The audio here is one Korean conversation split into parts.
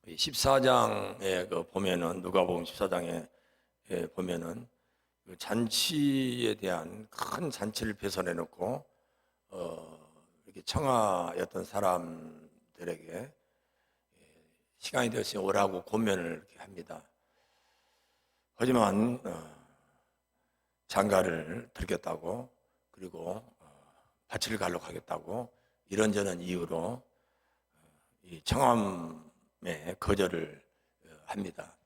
14장에 보면은, 누가복음 14장에 보면은 그 잔치에 대한 큰 잔치를 배설해 놓고 이렇게 청하였던 사람들에게 시간이 되었으니 오라고 권면을 이렇게 합니다. 하지만 장가를 들겠다고, 그리고 밭을 갈러 가겠다고 이런저런 이유로 이 청함에 거절을 합니다.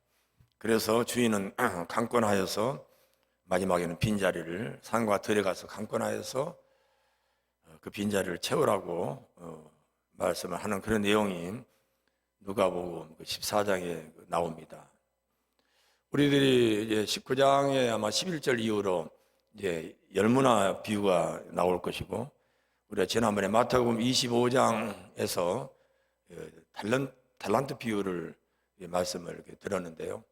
그래서 주인은 강권하여서 마지막에는 빈자리를 산과 들에 가서 강권하여서 그 빈자리를 채우라고 말씀을 하는 그런 내용이 누가복음 14장에 나옵니다. 우리들이 이제 19장에 아마 11절 이후로 이제 열무나 비유가 나올 것이고, 우리가 지난번에 마태복음 25장에서 달란트 비유를 말씀을 이렇게 들었는데요.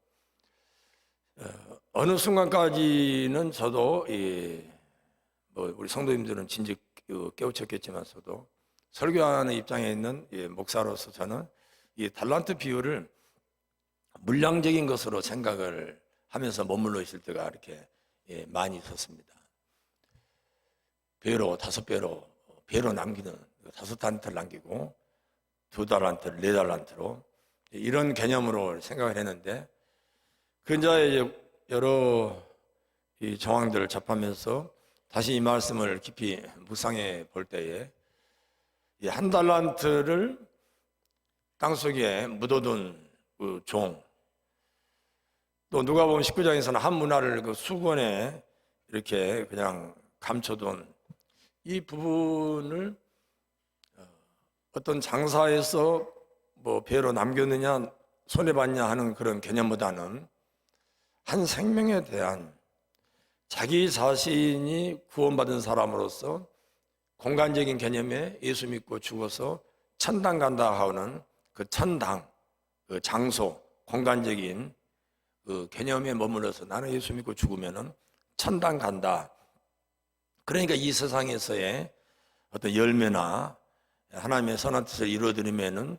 어느 순간까지는 저도 우리 성도님들은 진즉 깨우쳤겠지만서도 설교하는 입장에 있는 목사로서 저는 이 달란트 비유를 물량적인 것으로 생각을 하면서 머물러 있을 때가 이렇게 많이 있었습니다. 배로 5배로 남기는 5달란트를 남기고 2달란트를 4달란트로 이런 개념으로 생각을 했는데, 근자의 여러 이 정황들을 접하면서 다시 이 말씀을 깊이 묵상해 볼 때에 이 1달란트를 땅속에 묻어둔 그 종, 또 누가복음 19장에서는 한 문화를 그 수건에 이렇게 그냥 감춰둔 이 부분을 어떤 장사에서 뭐 배로 남겼느냐 손해봤냐 하는 그런 개념보다는 한 생명에 대한 자기 자신이 구원받은 사람으로서 공간적인 개념에 예수 믿고 죽어서 천당 간다 하는 그 천당, 그 장소, 공간적인 그 개념에 머물러서 나는 예수 믿고 죽으면은 천당 간다. 그러니까 이 세상에서의 어떤 열매나 하나님의 선한 뜻을 이루어드리면은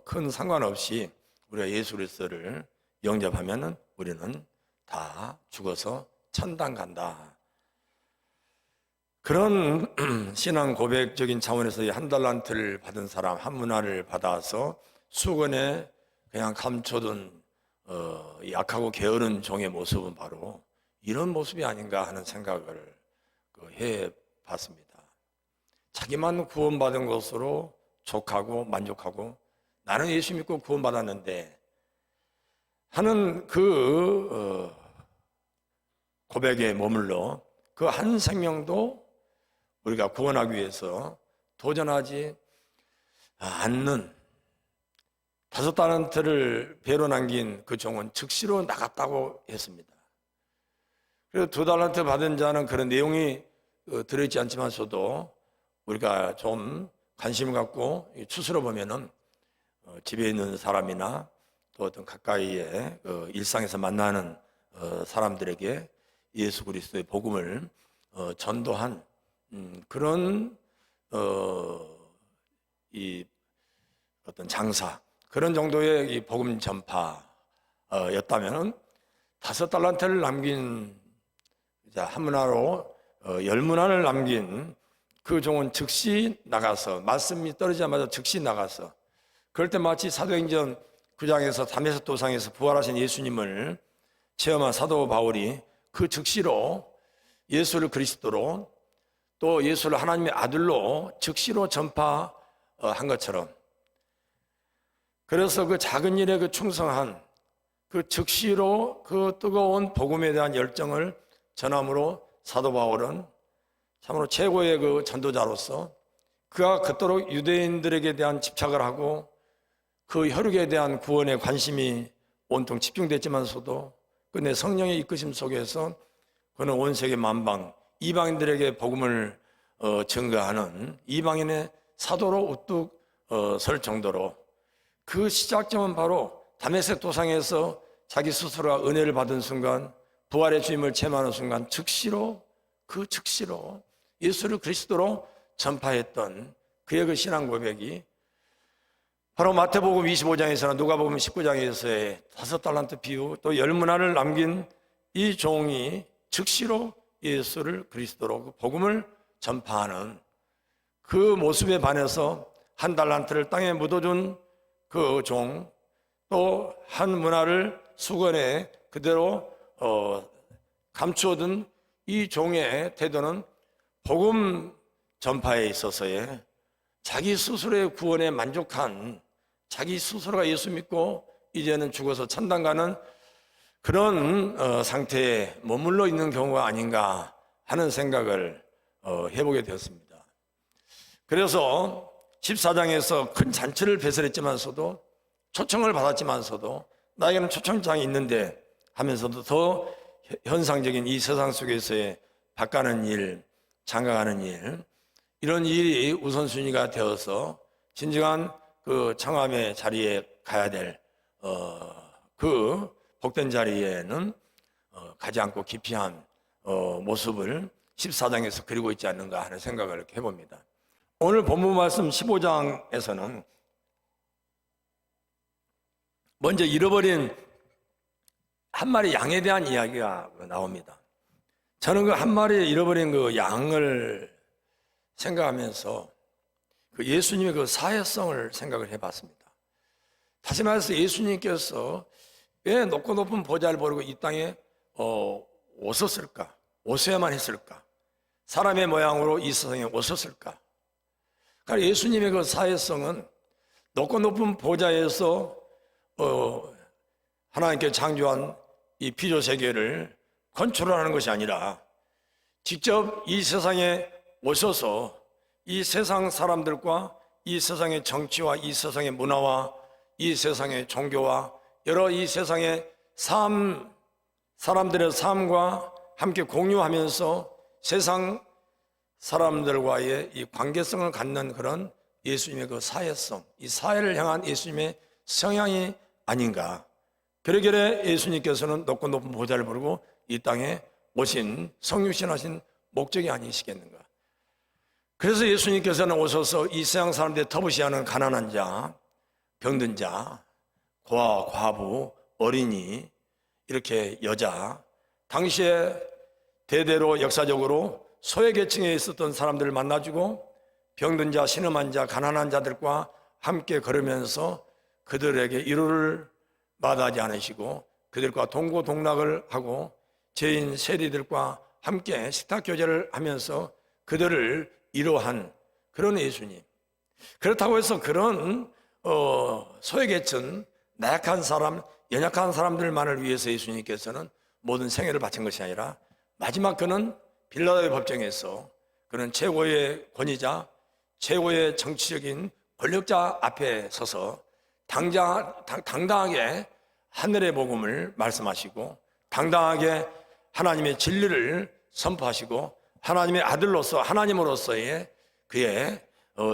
큰 상관없이 우리가 예수 그리스도를 영접하면은 우리는 다 죽어서 천당 간다. 그런 신앙 고백적인 차원에서 이 1달란트를 받은 사람, 한 문화를 받아서 수건에 그냥 감춰둔 이 약하고 게으른 종의 모습은 바로 이런 모습이 아닌가 하는 생각을 해봤습니다. 자기만 구원받은 것으로 족하고 만족하고 나는 예수 믿고 구원받았는데 하는 그 고백에 머물러 그 한 생명도 우리가 구원하기 위해서 도전하지 않는 5달란트를 배로 남긴 그 종은 즉시로 나갔다고 했습니다. 그리고 2달란트 받은 자는 그런 내용이 들어있지 않지만서도 우리가 좀 관심을 갖고 추스러 보면은 집에 있는 사람이나 또 어떤 가까이에 일상에서 만나는 사람들에게 예수 그리스도의 복음을 전도한 그런 이 어떤 장사, 그런 정도의 이 복음 전파였다면은 5달란트를 남긴 한 문화로 10문화를 남긴 그 종은 즉시 나가서, 말씀이 떨어지자마자 즉시 나가서, 그럴 때 마치 사도행전 9장에서 담에색 도상에서 부활하신 예수님을 체험한 사도 바울이 그 즉시로 예수를 그리스도로 또 예수를 하나님의 아들로 즉시로 전파한 것처럼, 그래서 그 작은 일에 그 충성한 그 즉시로 그 뜨거운 복음에 대한 열정을 전함으로 사도 바울은 참으로 최고의 그 전도자로서 그가 그토록 유대인들에게 대한 집착을 하고 그 혈육에 대한 구원에 관심이 온통 집중됐지만서도 끝내 성령의 이끄심 속에서 그는 온 세계 만방 이방인들에게 복음을 증거하는 이방인의 사도로 우뚝 설 정도로 그 시작점은 바로 다메섹 도상에서 자기 스스로가 은혜를 받은 순간, 부활의 주임을 체험하는 순간 즉시로 예수를 그리스도로 전파했던 그의 그 신앙 고백이 바로 마태복음 25장에서나 누가복음 19장에서의 5달란트 비유, 또 10문화를 남긴 이 종이 즉시로 예수를 그리스도로 복음을 전파하는 그 모습에 반해서 1달란트를 땅에 묻어준 그 종, 또 1문화를 수건에 그대로 감추어둔 이 종의 태도는 복음 전파에 있어서의 자기 스스로의 구원에 만족한, 자기 스스로가 예수 믿고 이제는 죽어서 천당 가는 그런 상태에 머물러 있는 경우가 아닌가 하는 생각을 해보게 되었습니다. 그래서 14장에서 큰 잔치를 배설했지만서도, 초청을 받았지만서도 나에게는 초청장이 있는데 하면서도 더 현상적인 이 세상 속에서의 바가는 일, 장가가는 일, 이런 일이 우선순위가 되어서 진정한 그 청함의 자리에 가야 될 그 복된 자리에는 가지 않고 기피한 모습을 14장에서 그리고 있지 않는가 하는 생각을 해봅니다. 오늘 본문 말씀 15장에서는 먼저 잃어버린 한 마리 양에 대한 이야기가 나옵니다. 저는 그 한 마리 잃어버린 그 양을 생각하면서 그 예수님의 그 사회성을 생각을 해봤습니다. 다시 말해서 예수님께서 왜 높고 높은 보좌를 버리고 이 땅에 오셨을까? 오셔야만 했을까? 사람의 모양으로 이 세상에 오셨을까? 그러니까 예수님의 그 사회성은 높고 높은 보좌에서 하나님께 창조한 이 피조 세계를 컨트롤하는 것이 아니라 직접 이 세상에 오셔서 이 세상 사람들과 이 세상의 정치와 이 세상의 문화와 이 세상의 종교와 여러 이 세상의 사람들의 삶과 함께 공유하면서 세상 사람들과의 이 관계성을 갖는 그런 예수님의 그 사회성, 이 사회를 향한 예수님의 성향이 아닌가. 그러기에 예수님께서는 높고 높은 보좌를 부르고 이 땅에 오신, 성육신하신 목적이 아니시겠는가. 그래서 예수님께서는 오셔서 이 세상 사람들의 터부시하는 가난한 자, 병든 자, 고아, 과부, 어린이, 이렇게 여자, 당시에 대대로 역사적으로 소외계층에 있었던 사람들을 만나주고 병든 자, 신음한 자, 가난한 자들과 함께 걸으면서 그들에게 위로를 마다하지 않으시고 그들과 동고동락을 하고 죄인 세리들과 함께 식탁교제를 하면서 그들을 위로한 그런 예수님. 그렇다고 해서 그런 소외계층, 나약한 사람, 연약한 사람들만을 위해서 예수님께서는 모든 생애를 바친 것이 아니라 마지막 그는 빌라도의 법정에서 그는 최고의 권위자, 최고의 정치적인 권력자 앞에 서서 당당하게 하늘의 복음을 말씀하시고 당당하게 하나님의 진리를 선포하시고 하나님의 아들로서 하나님으로서의 그의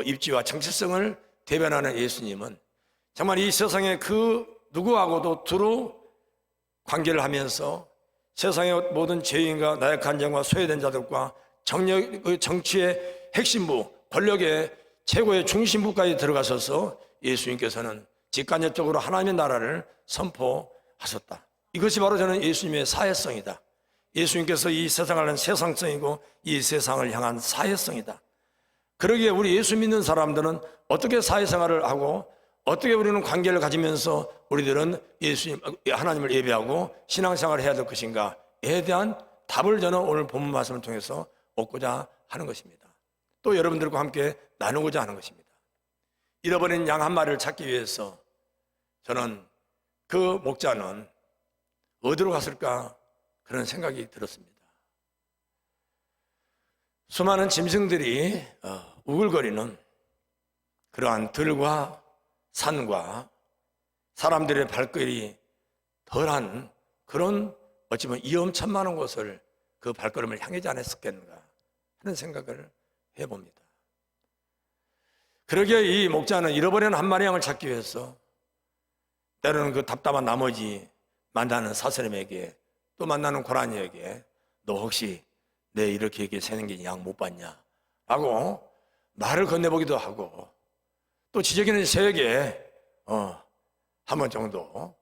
입지와 정체성을 대변하는 예수님은 정말 이 세상에 그 누구하고도 두루 관계를 하면서 세상의 모든 죄인과 나약한 자와 소외된 자들과 정치의 핵심부, 권력의 최고의 중심부까지 들어가셔서 예수님께서는 직간접적으로 하나님의 나라를 선포하셨다. 이것이 바로 저는 예수님의 사회성이다. 예수님께서 이 세상을 향한 세상성이고 이 세상을 향한 사회성이다. 그러기에 우리 예수 믿는 사람들은 어떻게 사회생활을 하고 어떻게 우리는 관계를 가지면서 우리들은 예수님, 하나님을 예배하고 신앙생활을 해야 될 것인가에 대한 답을 저는 오늘 본문 말씀을 통해서 얻고자 하는 것입니다. 또 여러분들과 함께 나누고자 하는 것입니다. 잃어버린 양 한 마리를 찾기 위해서 저는 그 목자는 어디로 갔을까 그런 생각이 들었습니다. 수많은 짐승들이 우글거리는 그러한 들과 산과 사람들의 발걸이 덜한 그런 어찌 보면 위험천만한 곳을 그 발걸음을 향하지 않았었겠는가 하는 생각을 해봅니다. 그러기에 이 목자는 잃어버린 한 마리 양을 찾기 위해서 때로는 그 답답한 나머지 만나는 사슬림에게 또 만나는 고라니에게 너 혹시 내 이렇게 생긴 양 못 봤냐? 라고 말을 건네보기도 하고 또 지저귀는 새에게 한 번 정도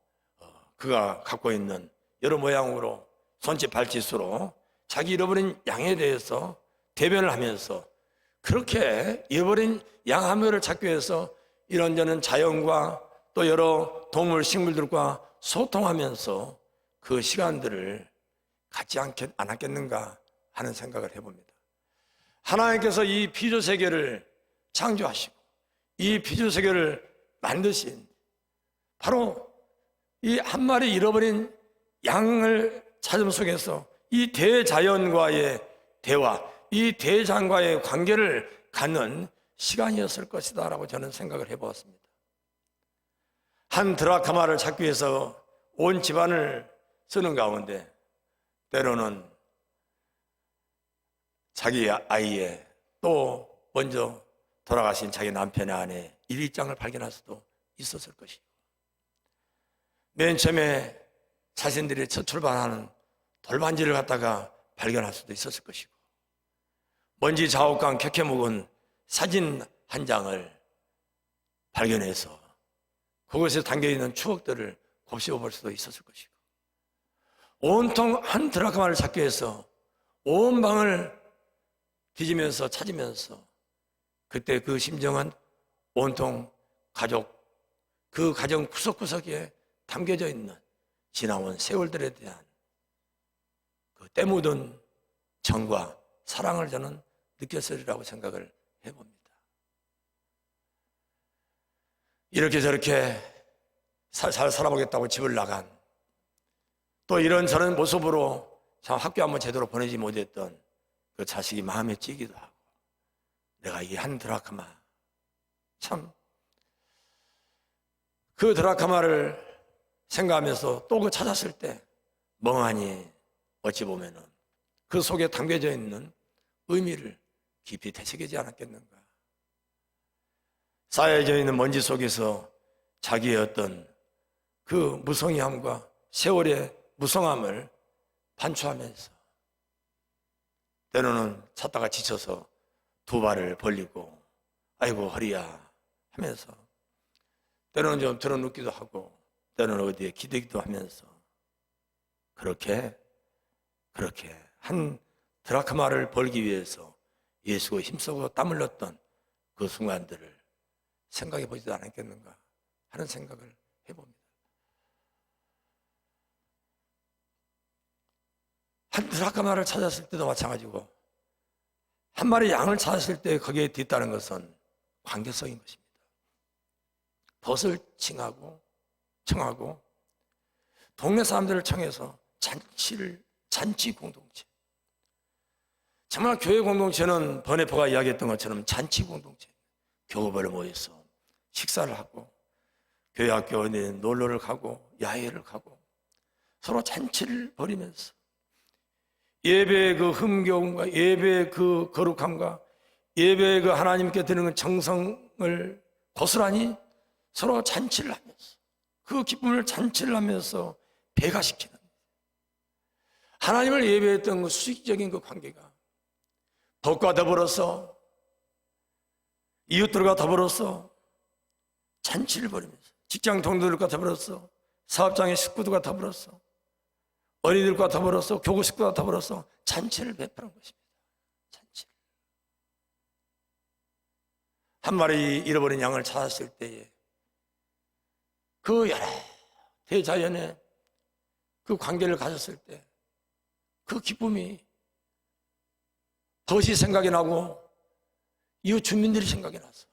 그가 갖고 있는 여러 모양으로 손짓 발짓으로 자기 잃어버린 양에 대해서 대변을 하면서 그렇게 잃어버린 양 한 마리를 찾기 위해서 이런저런 자연과 또 여러 동물, 식물들과 소통하면서 그 시간들을 갖지 않았겠는가 하는 생각을 해봅니다. 하나님께서 이 피조 세계를 창조하시고 이 피조 세계를 만드신 바로 이 한 마리 잃어버린 양을 찾음 속에서 이 대자연과의 대화, 이 대자연과의 관계를 갖는 시간이었을 것이다 라고 저는 생각을 해보았습니다. 한 드라크마를 찾기 위해서 온 집안을 쓰는 가운데 때로는 자기 아이의 또 먼저 돌아가신 자기 남편의 아내 일기장을 발견할 수도 있었을 것이고 맨 처음에 자신들이 첫 출발하는 돌반지를 갖다가 발견할 수도 있었을 것이고 먼지 자욱감 켜켜 묵은 사진 한 장을 발견해서 그곳에 담겨있는 추억들을 곱씹어 볼 수도 있었을 것이고 온통 한 드라크마를 찾기 위해서 온 방을 뒤지면서 찾으면서 그때 그 심정은 온통 가족, 그 가정 구석구석에 담겨져 있는 지나온 세월들에 대한 그 때묻은 정과 사랑을 저는 느꼈으리라고 생각을 해봅니다. 이렇게 저렇게 잘 살아보겠다고 집을 나간 또 이런저런 모습으로 참 학교 한번 제대로 보내지 못했던 그 자식이 마음에 찌기도 하고 내가 이 한 드라크마 참 그 드라크마를 생각하면서 또 그 찾았을 때 멍하니 어찌 보면은 그 속에 담겨져 있는 의미를 깊이 되새기지 않았겠는가. 쌓여져 있는 먼지 속에서 자기의 어떤 그 무성의함과 세월의 무성함을 반추하면서 때로는 찾다가 지쳐서 두 발을 벌리고 아이고 허리야 하면서 때로는 좀 드러눕기도 하고 때로는 어디에 기대기도 하면서 그렇게 한 드라크마를 벌기 위해서 예수가 힘쓰고 땀 흘렸던 그 순간들을 생각해 보지도 않았겠는가 하는 생각을 해봅니다. 한 드라크마를 찾았을 때도 마찬가지고 한 마리 양을 찾았을 때 거기에 뒤따른 것은 관계성인 것입니다. 벗을 청하고 동네 사람들을 청해서 잔치 공동체, 정말 교회 공동체는 버네퍼가 이야기했던 것처럼 잔치 공동체, 교우별로 모여서 식사를 하고 교회 학교 어디 놀러를 가고 야외를 가고 서로 잔치를 벌이면서 예배의 그 흥겨움과 예배의 그 거룩함과 예배의 그 하나님께 드리는 정성을 고스란히 서로 잔치를 하면서 그 기쁨을 잔치를 하면서 배가시키는 하나님을 예배했던 그 수직적인 그 관계가 법과 더불어서 이웃들과 더불어서 잔치를 벌이면서 직장 동료들과 더불어서 사업장의 식구들과 더불어서 어린이들과 더불어서 교구 식구와 더불어서 잔치를 베푸는 것입니다. 잔치를. 한 마리 잃어버린 양을 찾았을 때에 그 여러 대자연의 그 관계를 가졌을 때 그 기쁨이 벗이 생각이 나고 이웃 주민들이 생각이 나서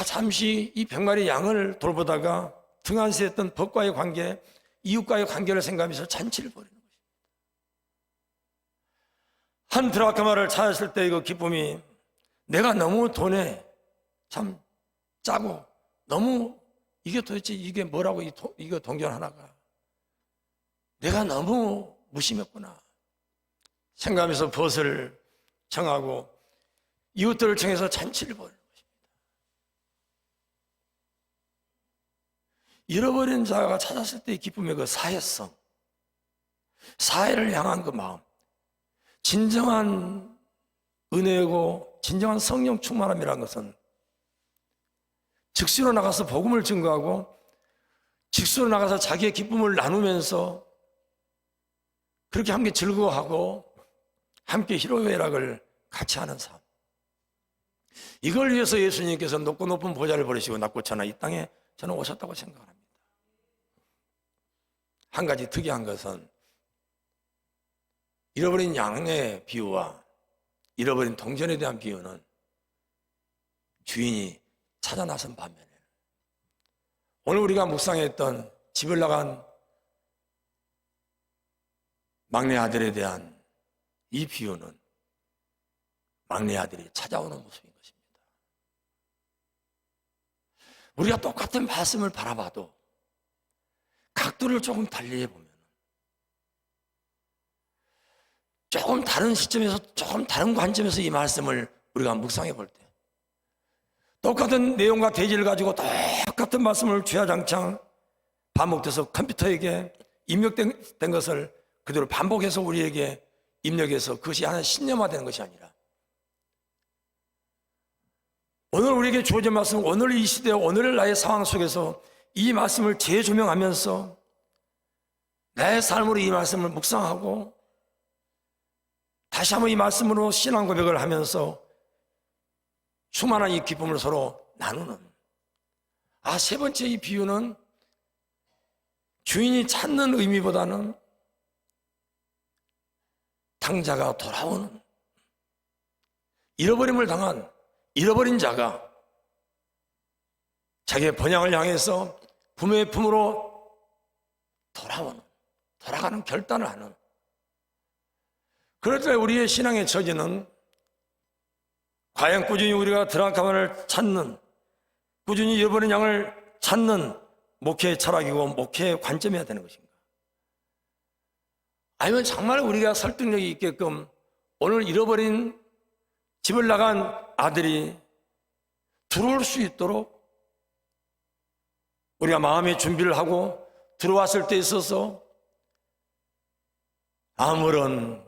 잠시 이 100마리 양을 돌보다가 등한시했던 벗과의 관계, 이웃과의 관계를 생각하면서 잔치를 벌이는 것입니다. 한 드라크마를 찾았을 때 그 기쁨이 내가 너무 돈에 참 짜고 너무 이게 도대체 이게 뭐라고 이거 동전 하나가 내가 너무 무심했구나 생각하면서 벗을 청하고 이웃들을 청해서 잔치를 벌이는 것입니다. 잃어버린 자가 찾았을 때의 기쁨의 그 사회성, 사회를 향한 그 마음, 진정한 은혜고 진정한 성령 충만함이라는 것은 즉시로 나가서 복음을 증거하고 직수로 나가서 자기의 기쁨을 나누면서 그렇게 함께 즐거워하고 함께 희로애락을 같이 하는 삶. 이걸 위해서 예수님께서 높고 높은 보좌를 버리시고 낮고 천하 이 땅에 저는 오셨다고 생각합니다. 한 가지 특이한 것은 잃어버린 양의 비유와 잃어버린 동전에 대한 비유는 주인이 찾아 나선 반면에 오늘 우리가 묵상했던 집을 나간 막내 아들에 대한 이 비유는 막내 아들이 찾아오는 모습인 것입니다. 우리가 똑같은 말씀을 바라봐도 각도를 조금 달리 해보면 조금 다른 시점에서 조금 다른 관점에서 이 말씀을 우리가 묵상해 볼 때 똑같은 내용과 대지를 가지고 똑같은 말씀을 주야장창 반복돼서 컴퓨터에게 입력된 것을 그대로 반복해서 우리에게 입력해서 그것이 하나의 신념화되는 것이 아니라 오늘 우리에게 주어진 말씀, 오늘 이 시대, 오늘 나의 상황 속에서 이 말씀을 재조명하면서 나의 삶으로 이 말씀을 묵상하고 다시 한번 이 말씀으로 신앙 고백을 하면서 수많은 이 기쁨을 서로 나누는 세 번째 이 비유는 주인이 찾는 의미보다는 당자가 돌아오는 잃어버림을 당한 잃어버린 자가 자기의 번향을 향해서 부모의 품으로 돌아가는 결단을 하는 그럴 때 우리의 신앙의 처지는 과연 꾸준히 우리가 드라카만을 찾는 꾸준히 잃어버린 양을 찾는 목회의 철학이고 목회의 관점이어야 되는 것인가? 아니면 정말 우리가 설득력이 있게끔 오늘 잃어버린 집을 나간 아들이 들어올 수 있도록 우리가 마음의 준비를 하고 들어왔을 때 있어서 아무런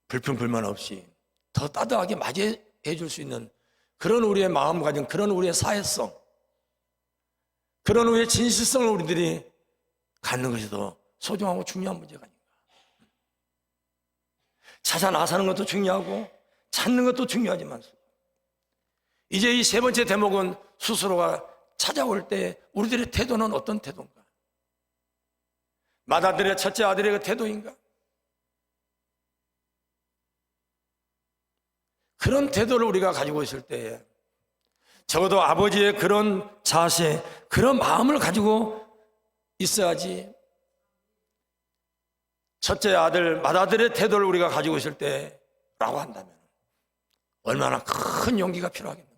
불평불만 없이 더 따뜻하게 맞이해 줄 수 있는 그런 우리의 마음가짐, 그런 우리의 사회성, 그런 우리의 진실성을 우리들이 갖는 것이 더 소중하고 중요한 문제가 아닌가. 찾아 나서는 것도 중요하고 찾는 것도 중요하지만 이제 이 세 번째 대목은 스스로가 찾아올 때 우리들의 태도는 어떤 태도인가? 맏아들의 첫째 아들의 그 태도인가? 그런 태도를 우리가 가지고 있을 때에 적어도 아버지의 그런 자세, 그런 마음을 가지고 있어야지 첫째 아들, 맏아들의 태도를 우리가 가지고 있을 때라고 한다면 얼마나 큰 용기가 필요하겠는가.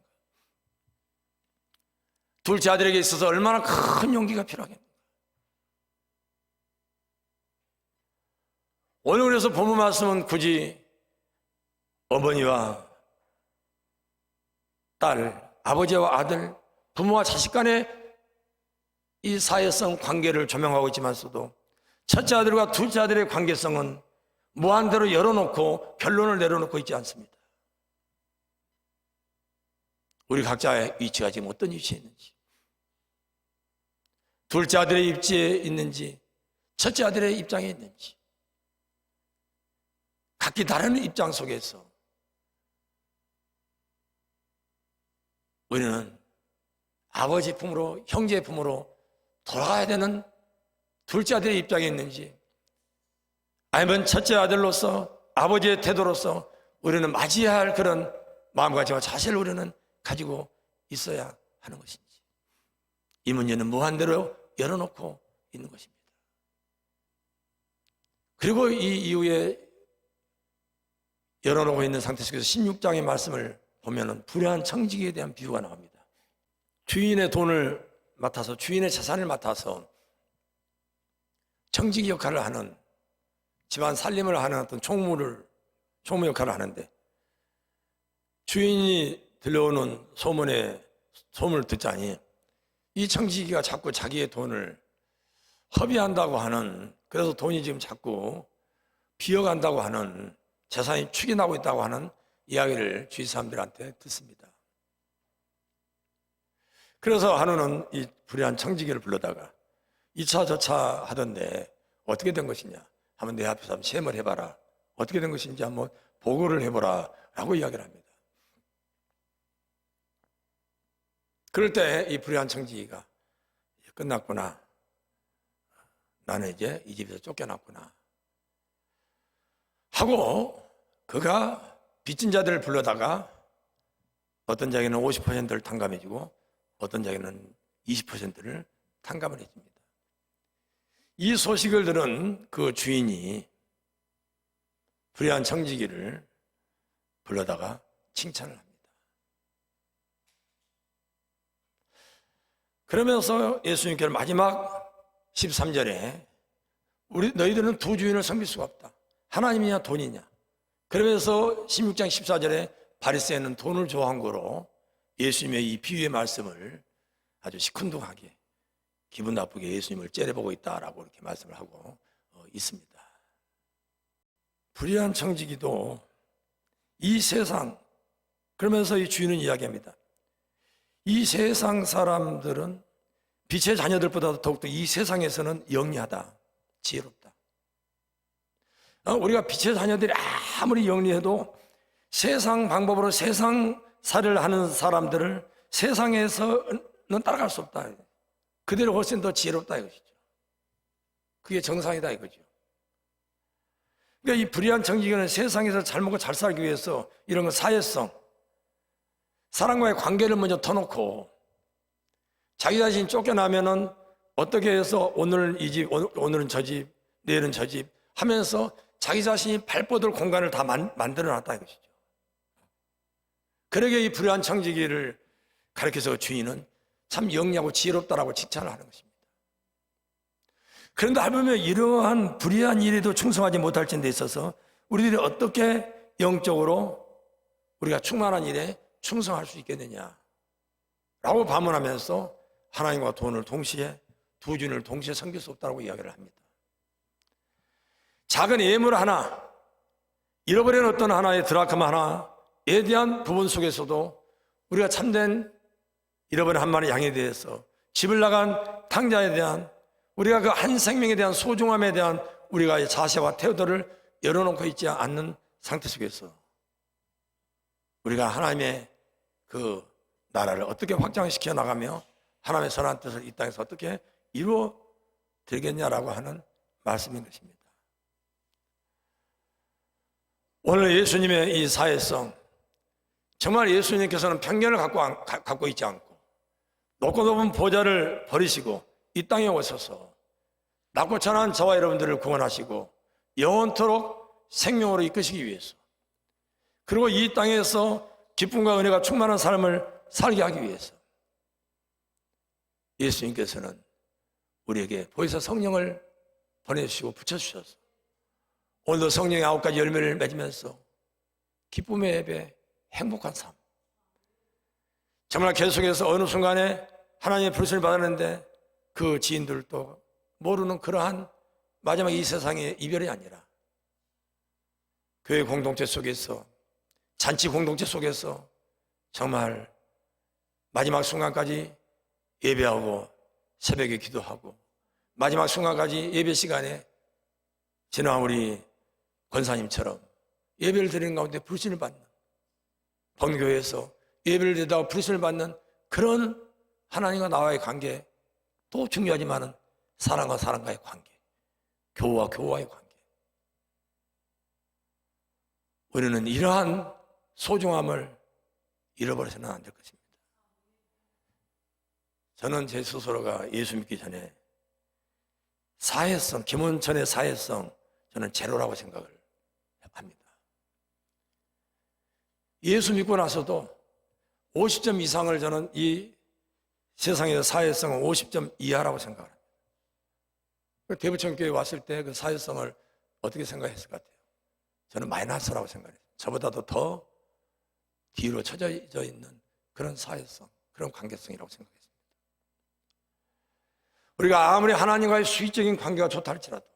둘째 아들에게 있어서 얼마나 큰 용기가 필요하겠는가. 오늘 그래서 본문 말씀은 굳이 어머니와 딸, 아버지와 아들, 부모와 자식 간의 이 사회성 관계를 조명하고 있지만서도 첫째 아들과 둘째 아들의 관계성은 무한대로 열어놓고 결론을 내려놓고 있지 않습니다. 우리 각자의 위치가 지금 어떤 위치에 있는지, 둘째 아들의 입지에 있는지, 첫째 아들의 입장에 있는지, 각기 다른 입장 속에서 우리는 아버지 품으로, 형제의 품으로 돌아가야 되는 둘째 아들의 입장에 있는지, 아니면 첫째 아들로서 아버지의 태도로서 우리는 맞이해야 할 그런 마음가짐과 자세를 우리는 가지고 있어야 하는 것인지, 이 문제는 무한대로 열어놓고 있는 것입니다. 그리고 이 이후에 열어놓고 있는 상태 속에서 16장의 말씀을 보면은 불의한 청지기에 대한 비유가 나옵니다. 주인의 돈을 맡아서, 주인의 재산을 맡아서 청지기 역할을 하는, 집안 살림을 하는 어떤 총무 역할을 하는데, 주인이 들려오는 소문을 듣자니 이 청지기가 자꾸 자기의 돈을 허비한다고 하는, 그래서 돈이 지금 자꾸 비어간다고 하는, 재산이 축이 나고 있다고 하는 이야기를 주위 사람들한테 듣습니다. 그래서 한우는 이 불의한 청지기를 불러다가 이차 저차 하던데 어떻게 된 것이냐 하면 내 앞에서 한번 시험을 해봐라. 어떻게 된 것인지 한번 보고를 해보라 라고 이야기를 합니다. 그럴 때 이 불의한 청지기가 끝났구나. 나는 이제 이 집에서 쫓겨났구나. 하고 그가 빚진 자들을 불러다가 어떤 자에게는 50%를 탕감해주고 어떤 자에게는 20%를 탕감을 해줍니다. 이 소식을 들은 그 주인이 불의한 청지기를 불러다가 칭찬을 합니다. 그러면서 예수님께서 마지막 13절에 너희들은 두 주인을 섬길 수가 없다. 하나님이냐 돈이냐. 그러면서 16장 14절에 바리새인은 돈을 좋아한 거로 예수님의 이 비유의 말씀을 아주 시큰둥하게 기분 나쁘게 예수님을 째려보고 있다라고 이렇게 말씀을 하고 있습니다. 불의한 청지기도 이 세상, 그러면서 이 주인은 이야기합니다. 이 세상 사람들은 빛의 자녀들보다 더욱더 이 세상에서는 영리하다, 지혜롭다. 우리가 빛의 자녀들이 아무리 영리해도 세상 방법으로 세상 살이를 하는 사람들을 세상에서는 따라갈 수 없다. 그대로 훨씬 더 지혜롭다 이것이죠. 그게 정상이다 이거죠. 그러니까 이 불의한 청지기는 세상에서 잘 먹고 잘 살기 위해서 이런 건 사회성, 사람과의 관계를 먼저 터놓고 자기 자신이 쫓겨나면은 어떻게 해서 오늘 이 집, 오늘은 저 집, 내일은 저 집 하면서 자기 자신이 발뻗을 공간을 다 만들어 놨다 이것이죠. 그러게 이 불의한 청지기를 가르쳐서 주인은 참 영리하고 지혜롭다라고 칭찬을 하는 것입니다. 그런데 하물며 이러한 불의한 일에도 충성하지 못할 데 있어서 우리들이 어떻게 영적으로 우리가 충만한 일에 충성할 수 있겠느냐 라고 반문하면서 하나님과 돈을 동시에 두 주인을 동시에 섬길 수 없다고 이야기를 합니다. 작은 예물 하나, 잃어버린 어떤 하나의 드라크마 하나에 대한 부분 속에서도 우리가 참된 잃어버린 한 마리 양에 대해서 집을 나간 탕자에 대한 우리가 그 한 생명에 대한 소중함에 대한 우리가 자세와 태도를 열어놓고 있지 않는 상태 속에서 우리가 하나님의 그 나라를 어떻게 확장시켜 나가며 하나님의 선한 뜻을 이 땅에서 어떻게 이루어 되겠냐라고 하는 말씀인 것입니다. 오늘 예수님의 이 사회성, 정말 예수님께서는 편견을 갖고 있지 않고 높고 높은 보좌를 버리시고 이 땅에 오셔서 낮고 천한 저와 여러분들을 구원하시고 영원토록 생명으로 이끄시기 위해서, 그리고 이 땅에서 기쁨과 은혜가 충만한 삶을 살게 하기 위해서 예수님께서는 우리에게 보혜사 성령을 보내주시고 붙여주셔서 오늘도 성령의 9가지 열매를 맺으면서 기쁨의 예배, 행복한 삶, 정말 계속해서 어느 순간에 하나님의 부르심을 받았는데 그 지인들도 모르는 그러한 마지막 이 세상의 이별이 아니라 교회 공동체 속에서, 잔치 공동체 속에서 정말 마지막 순간까지 예배하고 새벽에 기도하고 마지막 순간까지 예배 시간에 지난 우리 권사님처럼 예배를 드리는 가운데 부르심을 받는, 본교회에서 예배를 드리다가 부르심을 받는 그런 하나님과 나와의 관계, 또 중요하지만은 사람과 사람과의 관계, 교우와 교우와의 관계. 우리는 이러한 소중함을 잃어버려서는 안 될 것입니다. 저는 제 스스로가 예수 믿기 전에 사회성, 김원천의 사회성, 저는 제로라고 생각을 합니다. 예수 믿고 나서도 50점 이상을 저는 이 세상의 사회성은 50점 이하라고 생각을 합니다. 대부천교회 왔을 때 그 사회성을 어떻게 생각했을 것 같아요? 저는 마이너스라고 생각해요. 저보다도 더 뒤로 처져 있는 그런 사회성, 그런 관계성이라고 생각했습니다. 우리가 아무리 하나님과의 수익적인 관계가 좋다 할지라도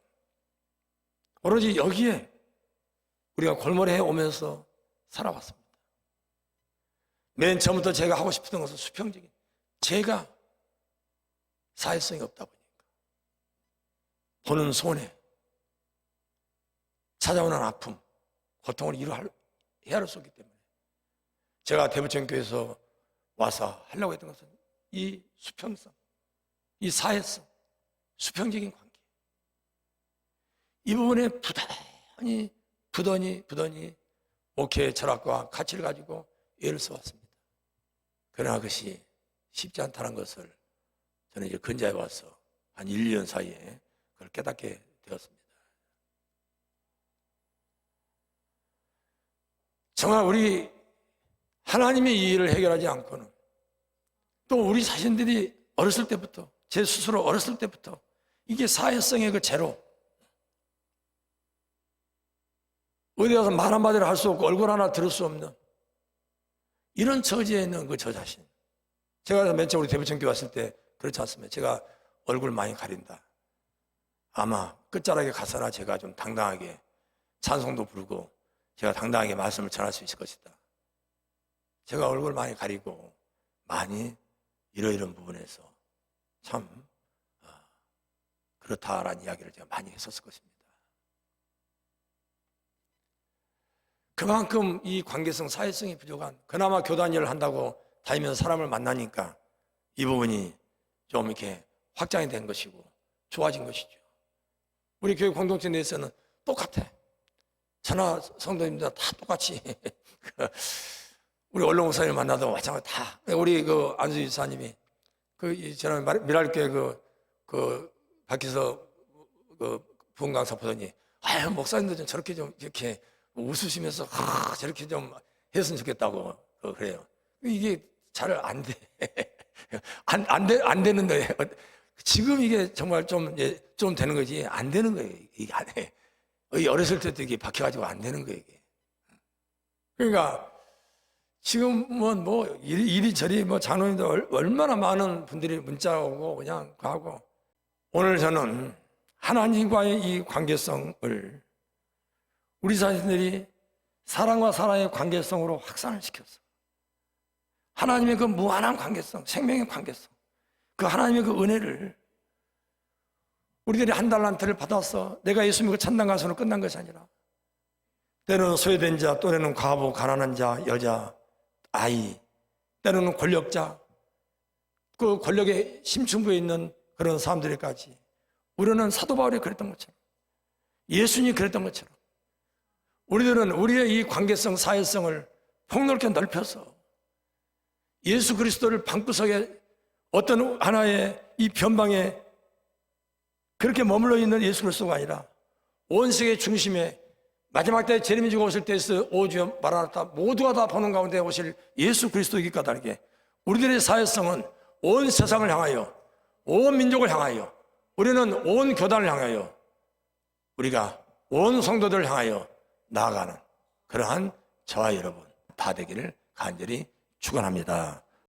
오로지 여기에 우리가 골몰해 오면서 살아왔습니다. 맨 처음부터 제가 하고 싶었던 것은 수평적인 죄가 사회성이 없다 보니까 보는 손해, 찾아오는 아픔, 고통을 헤아릴 수 없기 때문에 제가 대부천교에서 와서 하려고 했던 것은 이 수평성, 이 사회성, 수평적인 관계, 이 부분에 부단히 목회의 철학과 가치를 가지고 애를 써왔습니다. 그러나 그것이 쉽지 않다는 것을 저는 이제 근자에 와서 한 1, 2년 사이에 그걸 깨닫게 되었습니다. 정말 우리 하나님의 이 일을 해결하지 않고는 또 우리 자신들이 어렸을 때부터, 제 스스로 어렸을 때부터 이게 사회성의 그 제로, 어디 가서 말 한마디를 할 수 없고 얼굴 하나 들을 수 없는 이런 처지에 있는 그 저 자신. 제가 맨 처음 우리 대부천교 왔을 때 그렇지 않습니까? 제가 얼굴 많이 가린다. 아마 끝자락에 가서나 제가 좀 당당하게 찬송도 부르고 제가 당당하게 말씀을 전할 수 있을 것이다. 제가 얼굴 많이 가리고 많이 이러이런 부분에서 참 그렇다라는 이야기를 제가 많이 했었을 것입니다. 그만큼 이 관계성, 사회성이 부족한, 그나마 교단 일을 한다고 다니면서 사람을 만나니까 이 부분이 좀 이렇게 확장이 된 것이고 좋아진 것이죠. 우리 교회 공동체 내에서는 똑같아. 전하 성도님들 다 똑같이 우리 언론 목사님 만나도 마찬가지 다. 우리 그 안수 지사님이 그 전에 미랄교회 그 밖에서 그 부흥 강사 보더니 아유 목사님도 좀 저렇게 좀 이렇게 웃으시면서 저렇게 좀 했으면 좋겠다고 그래요. 이게 잘 안 돼. 안 되는데 지금 이게 정말 좀 되는 거지 안 되는 거예요. 이게 안 해. 어렸을 때도 이게 박혀가지고 안 되는 거예요. 이게. 그러니까 지금은 뭐 이리저리 뭐 장로님도 얼마나 많은 분들이 문자 오고 그냥 가고 오늘 저는 하나님과의 이 관계성을 우리 자신들이 사랑과 사랑의 관계성으로 확산을 시켰어. 하나님의 그 무한한 관계성, 생명의 관계성, 그 하나님의 그 은혜를 우리들이 한 달란트를 받아서 내가 예수 믿고 천당 가서는 끝난 것이 아니라 때로는 소외된 자, 또래는 과부, 가난한 자, 여자, 아이, 때로는 권력자, 그 권력의 심층부에 있는 그런 사람들에까지 우리는 사도 바울이 그랬던 것처럼 예수님이 그랬던 것처럼 우리들은 우리의 이 관계성, 사회성을 폭넓게 넓혀서 예수 그리스도를 방구석에 어떤 하나의 이 변방에 그렇게 머물러 있는 예수 그리스도가 아니라 온 세계 중심에 마지막 때 재림이 주고 오실 때에서 오주여 마라나타 모두가 다 보는 가운데 오실 예수 그리스도이기과 다르게 우리들의 사회성은 온 세상을 향하여 온 민족을 향하여 우리는 온 교단을 향하여 우리가 온 성도들을 향하여 나아가는 그러한 저와 여러분 다 되기를 간절히 축원합니다.